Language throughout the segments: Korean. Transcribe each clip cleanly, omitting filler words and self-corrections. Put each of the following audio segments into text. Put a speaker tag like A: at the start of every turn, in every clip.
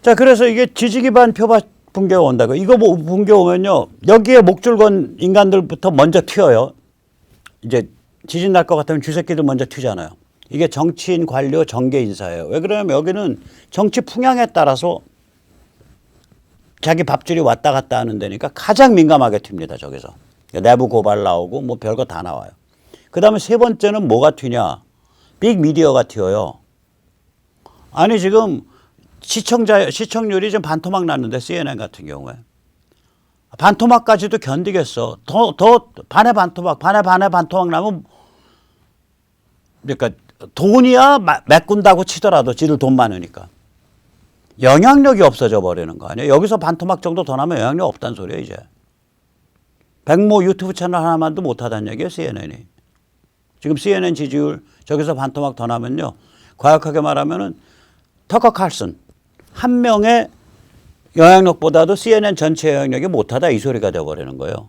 A: 자, 그래서 이게 지지 기반 표밭 붕괴가 온다고. 이거 뭐 붕괴 오면요. 여기에 목줄 건 인간들부터 먼저 튀어요. 이제 지진 날 것 같으면 쥐새끼들 먼저 튀잖아요. 이게 정치인, 관료, 정계 인사예요. 왜 그러냐면 여기는 정치 풍향에 따라서 자기 밥줄이 왔다 갔다 하는 데니까 가장 민감하게 튑니다. 저기서. 내부 고발 나오고 뭐 별거 다 나와요. 그 다음에 세 번째는 뭐가 튀냐. 빅미디어가 튀어요. 아니 지금 시청률이 지금 반토막 났는데 CNN 같은 경우에. 반토막까지도 견디겠어. 더 반의 반토막 나면 그러니까 돈이야 메꾼다고 치더라도 지들 돈 많으니까. 영향력이 없어져 버리는 거 아니에요. 여기서 반토막 정도 더 나면 영향력 없다는 소리예요 이제. 백모 유튜브 채널 하나만도 못하다는 얘기예요 CNN이. 지금 CNN 지지율 저기서 반토막 더 나면요. 과격하게 말하면은 터커 칼슨 한 명의 영향력보다도 CNN 전체 영향력이 못하다 이 소리가 되어버리는 거예요.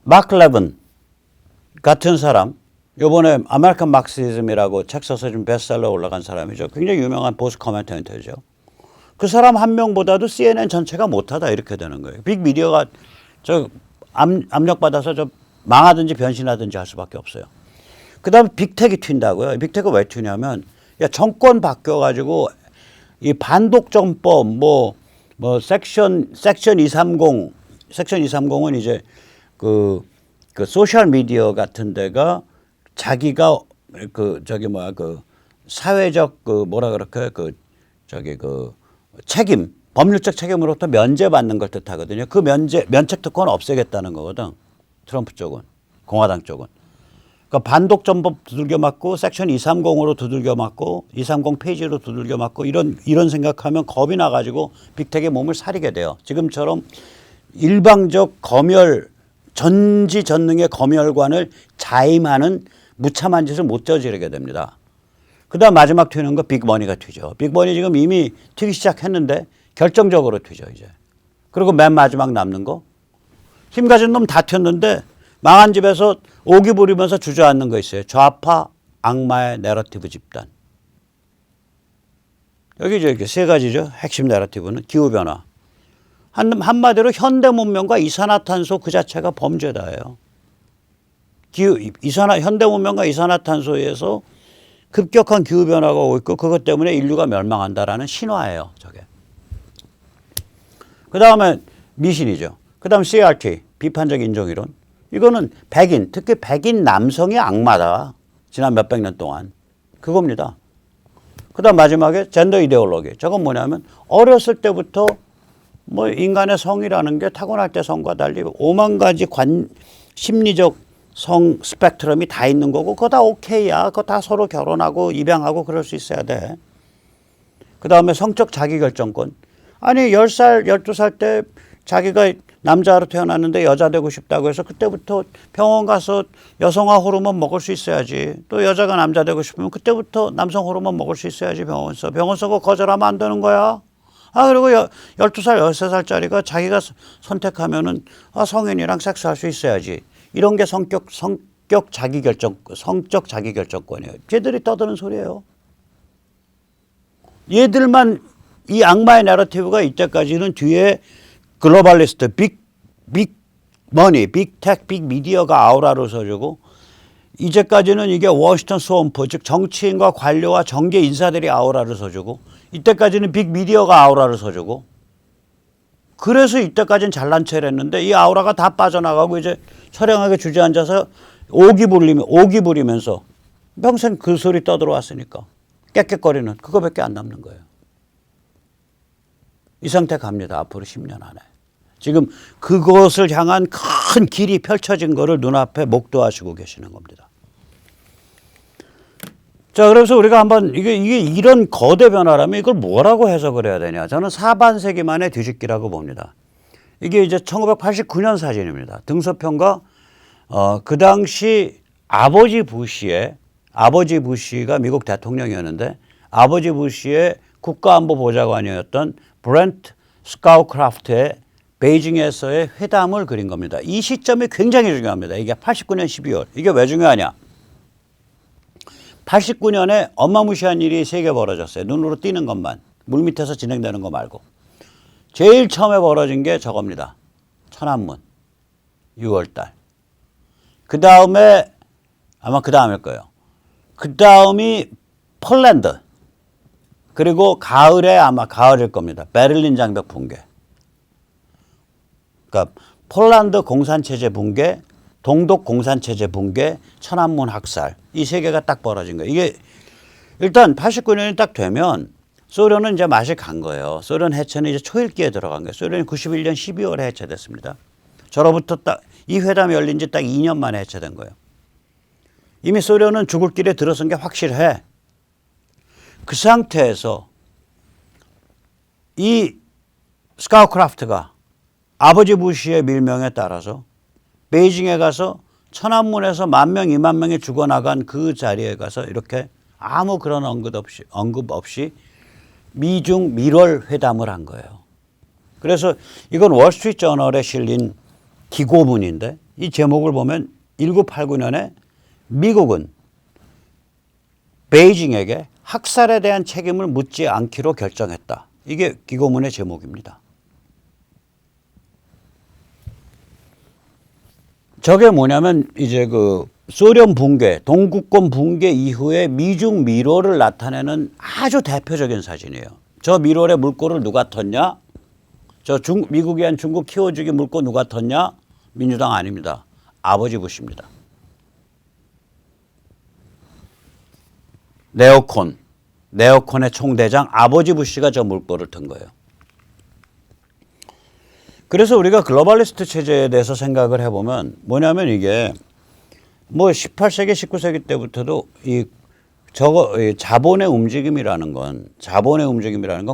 A: 마크 레븐 같은 사람 이번에 아메리칸 막시즘이라고 책 써서 좀 베스트셀러 올라간 사람이죠. 굉장히 유명한 보스 커멘테이터죠. 그 사람 한 명보다도 CNN 전체가 못하다 이렇게 되는 거예요. 빅미디어가 저 압력받아서 저 망하든지 변신하든지 할 수밖에 없어요. 그 다음에 빅텍이 튄다고요. 빅텍은 왜 튀냐면 야, 정권 바뀌어가지고 이 반독점법 뭐 섹션 230은 이제 그 소셜 미디어 같은 데가 자기가 사회적 책임 법률적 책임으로부터 면제받는 걸 뜻하거든요. 그 면책 특권 없애겠다는 거거든. 트럼프 쪽은 공화당 쪽은. 그러니까 반독점법 두들겨 맞고 섹션 230으로 두들겨 맞고 230 페이지로 두들겨 맞고 이런 생각하면 겁이 나가지고 빅텍의 몸을 사리게 돼요. 지금처럼 일방적 검열 전지전능의 검열관을 자임하는 무참한 짓을 못 저지르게 됩니다. 그다음 마지막 튀는 거 빅머니가 튀죠. 빅머니 지금 이미 튀기 시작했는데 결정적으로 튀죠 이제. 그리고 맨 마지막 남는 거 힘 가진 놈 다 튀었는데 망한 집에서 오기 부리면서 주저앉는 거 있어요. 좌파 악마의 내러티브 집단. 여기 이렇게 세 가지죠. 핵심 내러티브는 기후변화. 한마디로 현대 문명과 이산화탄소 그 자체가 범죄다예요. 현대 문명과 이산화탄소에서 급격한 기후변화가 오고 있고 그것 때문에 인류가 멸망한다라는 신화예요. 저게. 그 다음에 미신이죠. 그 다음 CRT, 비판적 인종이론. 이거는 백인, 특히 백인 남성의 악마다. 지난 몇백 년 동안. 그겁니다. 그 다음 마지막에 젠더 이데올로기. 저건 뭐냐면 어렸을 때부터 뭐 인간의 성이라는 게 타고날 때 성과 달리 5만 가지 심리적 성 스펙트럼이 다 있는 거고 그거 다 오케이야. 그거 다 서로 결혼하고 입양하고 그럴 수 있어야 돼. 그 다음에 성적 자기결정권. 아니 10살, 12살 때 자기가 남자로 태어났는데 여자 되고 싶다고 해서 그때부터 병원 가서 여성화 호르몬 먹을 수 있어야지. 또 여자가 남자 되고 싶으면 그때부터 남성 호르몬 먹을 수 있어야지 병원서. 병원서 그거 거절하면 안 되는 거야. 그리고 12살, 13살짜리가 자기가 선택하면은 성인이랑 섹스할 수 있어야지. 이런 게 성적 자기결정권이에요. 쟤들이 떠드는 소리예요. 얘들만 이 악마의 내러티브가 이때까지는 뒤에 글로벌리스트, 빅머니, 빅텍, 빅미디어가 아우라로 서주고 이제까지는 이게 워싱턴 스왑프, 즉 정치인과 관료와 정계 인사들이 아우라를 서주고 이때까지는 빅미디어가 아우라를 서주고 그래서 이때까지는 잘난 체를 했는데 이 아우라가 다 빠져나가고 이제 처량하게 주저앉아서 오기 부리면서 평생 그 소리 떠들어왔으니까 깨끗거리는 그거밖에 안 남는 거예요. 이 상태 갑니다. 앞으로 10년 안에. 지금 그것을 향한 큰 길이 펼쳐진 거를 눈앞에 목도하시고 계시는 겁니다. 자, 그래서 우리가 한번 이게 이런 거대 변화라면 이걸 뭐라고 해석을 해야 되냐. 저는 사반세기 만의 뒤집기라고 봅니다. 이게 이제 1989년 사진입니다. 등소평가 그 당시 아버지 부시가 미국 대통령이었는데 아버지 부시의 국가안보 보좌관이었던 브렌트 스카우크라프트의 베이징에서의 회담을 그린 겁니다. 이 시점이 굉장히 중요합니다. 이게 89년 12월. 이게 왜 중요하냐. 89년에 어마무시한 일이 3개 벌어졌어요. 눈으로 띄는 것만. 물밑에서 진행되는 거 말고. 제일 처음에 벌어진 게 저겁니다. 천안문. 6월달. 그 다음에 아마 그 다음일 거예요. 그 다음이 폴란드. 그리고 가을에 아마 가을일 겁니다. 베를린 장벽 붕괴. 그러니까 폴란드 공산체제 붕괴, 동독 공산체제 붕괴, 천안문 학살. 이 3개가 딱 벌어진 거예요. 이게 일단 89년이 딱 되면 소련은 이제 맛이 간 거예요. 소련 해체는 이제 초읽기에 들어간 거예요. 소련이 91년 12월에 해체됐습니다. 저로부터 딱 이 회담이 열린 지 딱 2년 만에 해체된 거예요. 이미 소련은 죽을 길에 들어선 게 확실해. 그 상태에서 이 스카우크라프트가 아버지 부시의 밀명에 따라서 베이징에 가서 천안문에서 10,000명, 20,000명이 죽어나간 그 자리에 가서 이렇게 아무 그런 언급 없이 미중 밀월 회담을 한 거예요. 그래서 이건 월스트리트 저널에 실린 기고문인데 이 제목을 보면 1989년에 미국은 베이징에게 학살에 대한 책임을 묻지 않기로 결정했다. 이게 기고문의 제목입니다. 저게 뭐냐면 이제 그 소련 붕괴, 동구권 붕괴 이후에 미중 밀월을 나타내는 아주 대표적인 사진이에요. 저 밀월의 물꼬를 누가 텄냐? 미국이 한 중국 키워주기 물꼬 누가 텄냐? 민주당 아닙니다. 아버지 부시입니다. 네오콘의 총대장 아버지 부시가 저 물꼬를 튼 거예요. 그래서 우리가 글로벌리스트 체제에 대해서 생각을 해보면 뭐냐면 이게 뭐 18세기, 19세기 때부터도 이 자본의 움직임이라는 건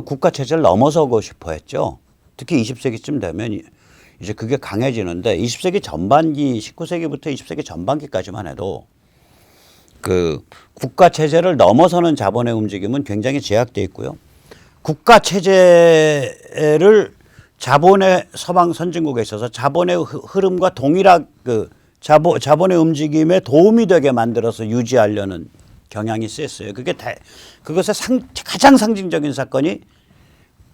A: 국가 체제를 넘어서고 싶어 했죠. 특히 20세기쯤 되면 이제 그게 강해지는데 20세기 전반기, 19세기부터 20세기 전반기까지만 해도 그 국가 체제를 넘어서는 자본의 움직임은 굉장히 제약돼 있고요. 국가 체제를 자본의 서방 선진국에 있어서 자본의 흐름과 동일한 그 자본의 움직임에 도움이 되게 만들어서 유지하려는 경향이 셌어요. 그것의 가장 상징적인 사건이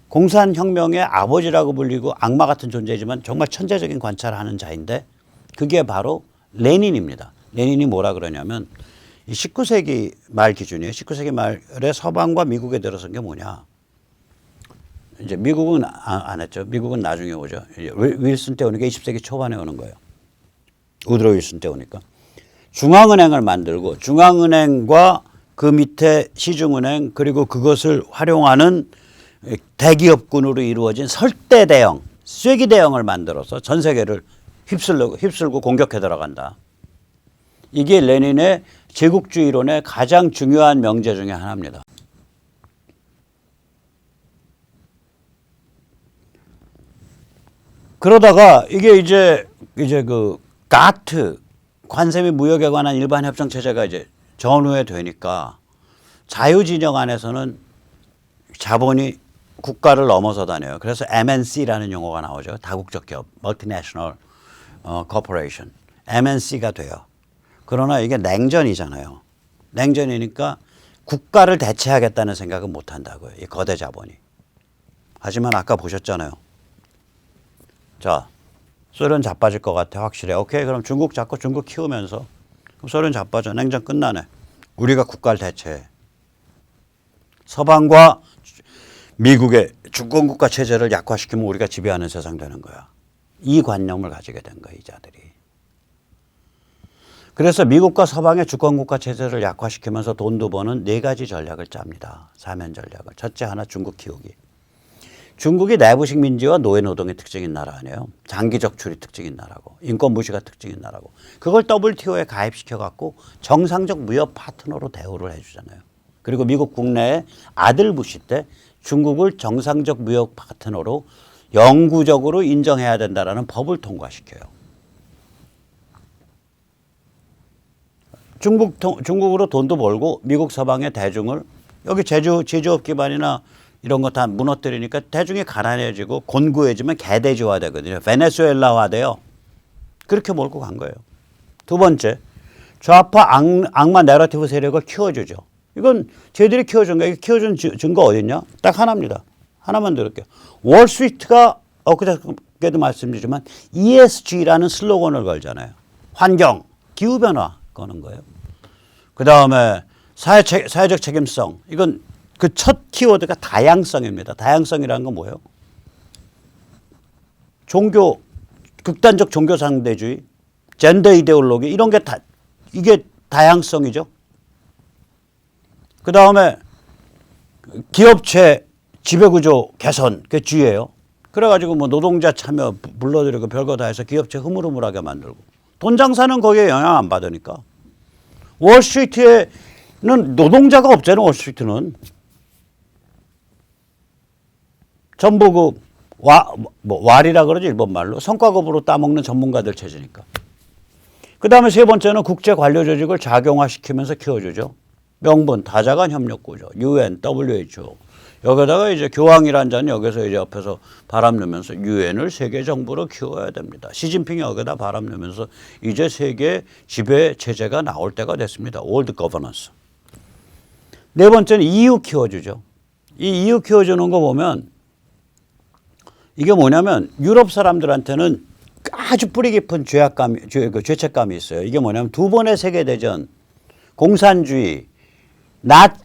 A: 공산혁명의 아버지라고 불리고 악마 같은 존재이지만 정말 천재적인 관찰을 하는 자인데 그게 바로 레닌입니다. 레닌이 뭐라 그러냐면 19세기 말 기준이에요. 19세기 말에 서방과 미국에 들어선 게 뭐냐. 이제 미국은 안 했죠. 미국은 나중에 오죠. 윌슨 때 오는 게 20세기 초반에 오는 거예요. 우드로 윌슨 때 오니까. 중앙은행을 만들고 중앙은행과 그 밑에 시중은행 그리고 그것을 활용하는 대기업군으로 이루어진 설대 대형, 쐐기 대형을 만들어서 전 세계를 휩쓸고 공격해 들어간다. 이게 레닌의 제국주의론의 가장 중요한 명제 중에 하나입니다. 그러다가 이게 이제 그 가트 관세 및 무역에 관한 일반 협정 체제가 이제 전후에 되니까 자유진영 안에서는 자본이 국가를 넘어서 다녀요. 그래서 MNC라는 용어가 나오죠. 다국적 기업, Multinational Corporation, MNC가 돼요. 그러나 이게 냉전이잖아요. 냉전이니까 국가를 대체하겠다는 생각은 못 한다고요. 이 거대 자본이. 하지만 아까 보셨잖아요. 자, 소련 자빠질 것 같아. 확실해. 오케이, 그럼 중국 잡고 중국 키우면서 그럼 소련 자빠져. 냉전 끝나네. 우리가 국가를 대체해. 서방과 미국의 주권국가 체제를 약화시키면 우리가 지배하는 세상 되는 거야. 이 관념을 가지게 된 거야, 이 자들이. 그래서 미국과 서방의 주권국가 체제를 약화시키면서 돈도 버는 4가지 전략을 짭니다. 사면 전략을. 첫째 하나 중국 키우기. 중국이 내부식 민주화 노예노동의 특징인 나라 아니에요. 장기 적출이 특징인 나라고. 인권 무시가 특징인 나라고. 그걸 WTO에 가입시켜갖고 정상적 무역 파트너로 대우를 해주잖아요. 그리고 미국 국내에 아들 부시 때 중국을 정상적 무역 파트너로 영구적으로 인정해야 된다라는 법을 통과시켜요. 중국으로 돈도 벌고 미국 서방의 대중을 여기 제조업 기반이나 이런 거 다 무너뜨리니까 대중이 가난해지고 곤고해지면 개돼지화 되거든요. 베네수엘라화 돼요. 그렇게 몰고 간 거예요. 두 번째, 좌파 악마 내러티브 세력을 키워주죠. 이건 쟤들이 키워준 거예요. 키워준 증거 어딨냐? 딱 하나입니다. 하나만 들을게요. 월스트리트가 엊그저께도 말씀드리지만 ESG라는 슬로건을 걸잖아요. 환경, 기후변화 거는 거예요. 그 다음에 사회적 책임성. 이건 그 첫 키워드가 다양성입니다. 다양성이라는 건 뭐예요? 극단적 종교 상대주의, 젠더 이데올로기 이런 게 이게 다양성이죠. 그 다음에 기업체 지배구조 개선 그 주의예요. 그래가지고 뭐 노동자 참여 불러들이고 별거 다 해서 기업체 흐물흐물하게 만들고 돈 장사는 거기에 영향 안 받으니까. 월스트리트에는 노동자가 없잖아요. 월스트리트는 전부 왈이라 그러죠. 일본 말로 성과급으로 따먹는 전문가들 체제니까. 그 다음에 세 번째는 국제 관료 조직을 작용화시키면서 키워주죠. 명분, 다자간 협력 구조, UN, WHO. 여기다가 이제 교황이란 자는 여기서 이제 옆에서 바람 넣으면서 UN을 세계 정부로 키워야 됩니다. 시진핑이 여기다 바람 넣으면서 이제 세계 지배 체제가 나올 때가 됐습니다. World Governance. 네 번째는 EU 키워주죠. 이 EU 키워주는 거 보면 이게 뭐냐면 유럽 사람들한테는 아주 뿌리 깊은 죄책감이 있어요. 이게 뭐냐면 두 번의 세계대전, 공산주의,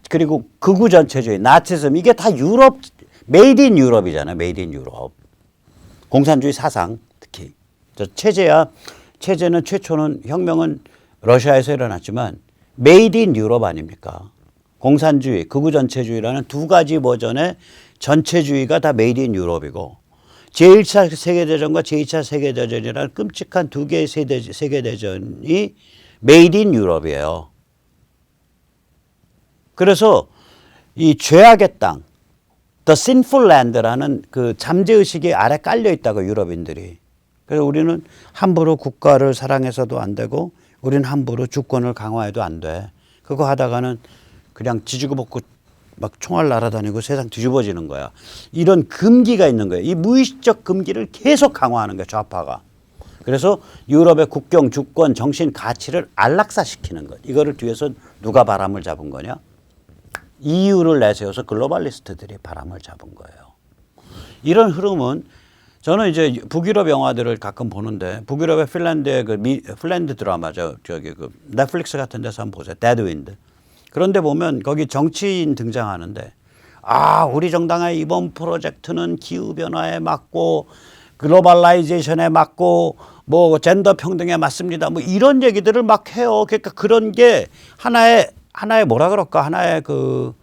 A: 그리고 극우 전체주의, 나치즘 이게 다 유럽, 메이드 인 유럽이잖아요. 메이드 인 유럽. 공산주의 사상 특히. 체제는 최초는 혁명은 러시아에서 일어났지만 메이드 인 유럽 아닙니까? 공산주의, 극우 전체주의라는 두 가지 버전의 전체주의가 다 메이드 인 유럽이고 제1차 세계대전과 제2차 세계대전이라는 끔찍한 두 개의 세계대전이 메이드 인 유럽이에요. 그래서 이 죄악의 땅, The Sinful Land라는 그 잠재의식이 아래 깔려 있다고 유럽인들이. 그래서 우리는 함부로 국가를 사랑해서도 안 되고 우리는 함부로 주권을 강화해도 안 돼. 그거 하다가는 그냥 지지고 볶고 막 총알 날아다니고 세상 뒤집어지는 거야. 이런 금기가 있는 거예요. 이 무의식적 금기를 계속 강화하는 거예요. 좌파가. 그래서 유럽의 국경, 주권, 정신, 가치를 안락사시키는 것. 이거를 뒤에서 누가 바람을 잡은 거냐? EU를 내세워서 글로벌리스트들이 바람을 잡은 거예요. 이런 흐름은 저는 이제 북유럽 영화들을 가끔 보는데 북유럽의 핀란드의 핀란드 드라마죠. 넷플릭스 같은 데서 한번 보세요. 데드윈드. 그런데 보면 거기 정치인 등장하는데 우리 정당의 이번 프로젝트는 기후변화에 맞고 글로벌라이제이션에 맞고 뭐 젠더 평등에 맞습니다. 뭐 이런 얘기들을 막 해요. 그러니까 그런 게 하나의 뭐라 그럴까? 하나의 그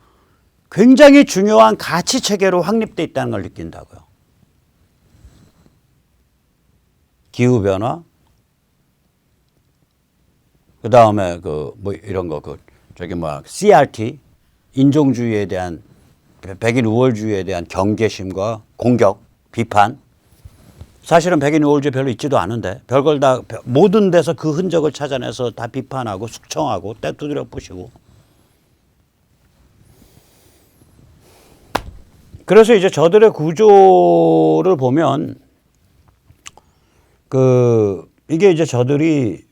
A: 굉장히 중요한 가치 체계로 확립돼 있다는 걸 느낀다고요. 기후변화, 그 다음에 뭐 이런 거, CRT, 인종주의에 대한, 백인 우월주의에 대한 경계심과 공격, 비판. 사실은 백인 우월주의 별로 있지도 않은데, 별걸 다, 모든 데서 그 흔적을 찾아내서 다 비판하고, 숙청하고, 때 두드려 부시고. 그래서 이제 저들의 구조를 보면, 이게 이제 저들이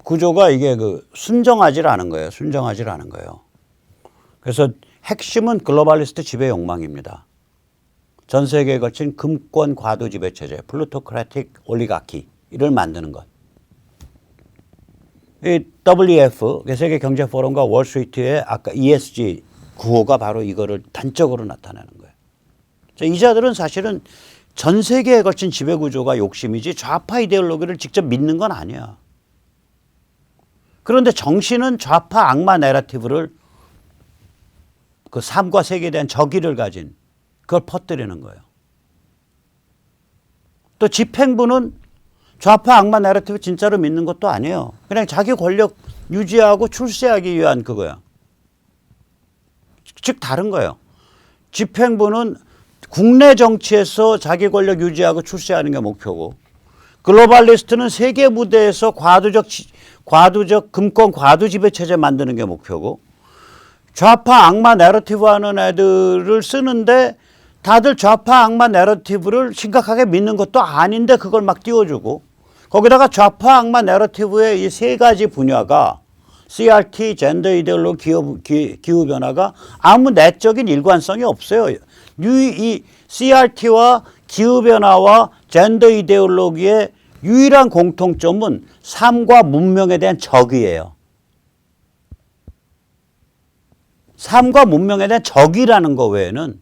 A: 구조가 이게 순정하질 않은 거예요. 순정하질 않은 거예요. 그래서 핵심은 글로벌리스트 지배 욕망입니다. 전 세계에 걸친 금권 과도 지배 체제, 플루토크라틱 올리가키를 만드는 것. 이 WF, 세계 경제 포럼과 월스트리트의 아까 ESG 구호가 바로 이거를 단적으로 나타내는 거예요. 이 자들은 사실은 전 세계에 걸친 지배 구조가 욕심이지 좌파 이데올로기를 직접 믿는 건 아니야. 그런데 정신은 좌파 악마 내러티브를 그 삶과 세계에 대한 적의를 가진 그걸 퍼뜨리는 거예요. 또 집행부는 좌파 악마 내러티브 진짜로 믿는 것도 아니에요. 그냥 자기 권력 유지하고 출세하기 위한 그거야. 즉 다른 거예요. 집행부는 국내 정치에서 자기 권력 유지하고 출세하는 게 목표고 글로벌리스트는 세계 무대에서 과도적 금권 과도 지배 체제 만드는 게 목표고 좌파 악마 내러티브 하는 애들을 쓰는데 다들 좌파 악마 내러티브를 심각하게 믿는 것도 아닌데 그걸 막 띄워주고 거기다가 좌파 악마 내러티브의 이 세 가지 분야가 CRT, 젠더 이데올로기, 기후변화가 아무 내적인 일관성이 없어요. 이 CRT와 기후변화와 젠더 이데올로기의 유일한 공통점은 삶과 문명에 대한 적이에요. 삶과 문명에 대한 적이라는 거 외에는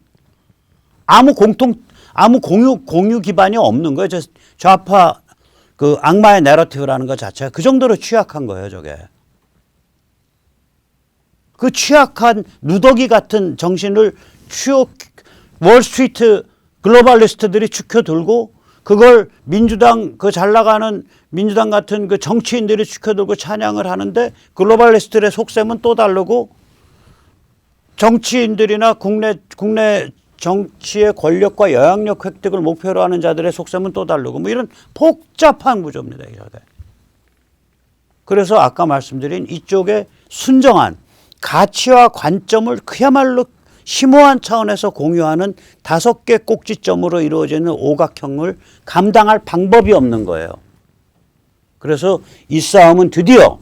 A: 아무 공유 기반이 없는 거예요. 좌파 그 악마의 내러티브라는 것 자체가 그 정도로 취약한 거예요, 저게. 그 취약한 누더기 같은 정신을 월스트리트 글로벌리스트들이 추켜들고 그걸 민주당 그 잘 나가는 민주당 같은 그 정치인들이 추켜들고 찬양을 하는데 글로벌리스트들의 속셈은 또 다르고 정치인들이나 국내 정치의 권력과 영향력 획득을 목표로 하는 자들의 속셈은 또 다르고 뭐 이런 복잡한 구조입니다. 이게. 그래서 아까 말씀드린 이쪽에 순정한 가치와 관점을 그야말로 심오한 차원에서 공유하는 5개 꼭지점으로 이루어지는 오각형을 감당할 방법이 없는 거예요. 그래서 이 싸움은 드디어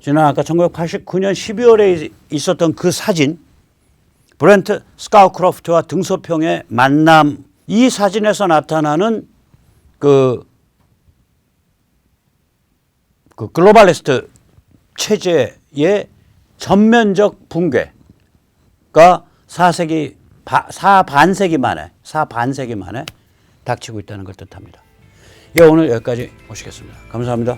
A: 지난 아까 1989년 12월에 있었던 그 사진 브렌트 스카우크로프트와 등소평의 만남 이 사진에서 나타나는 그 글로벌리스트 체제의 전면적 붕괴가 4반세기 만에 닥치고 있다는 걸 뜻합니다. 예, 오늘 여기까지 모시겠습니다. 감사합니다.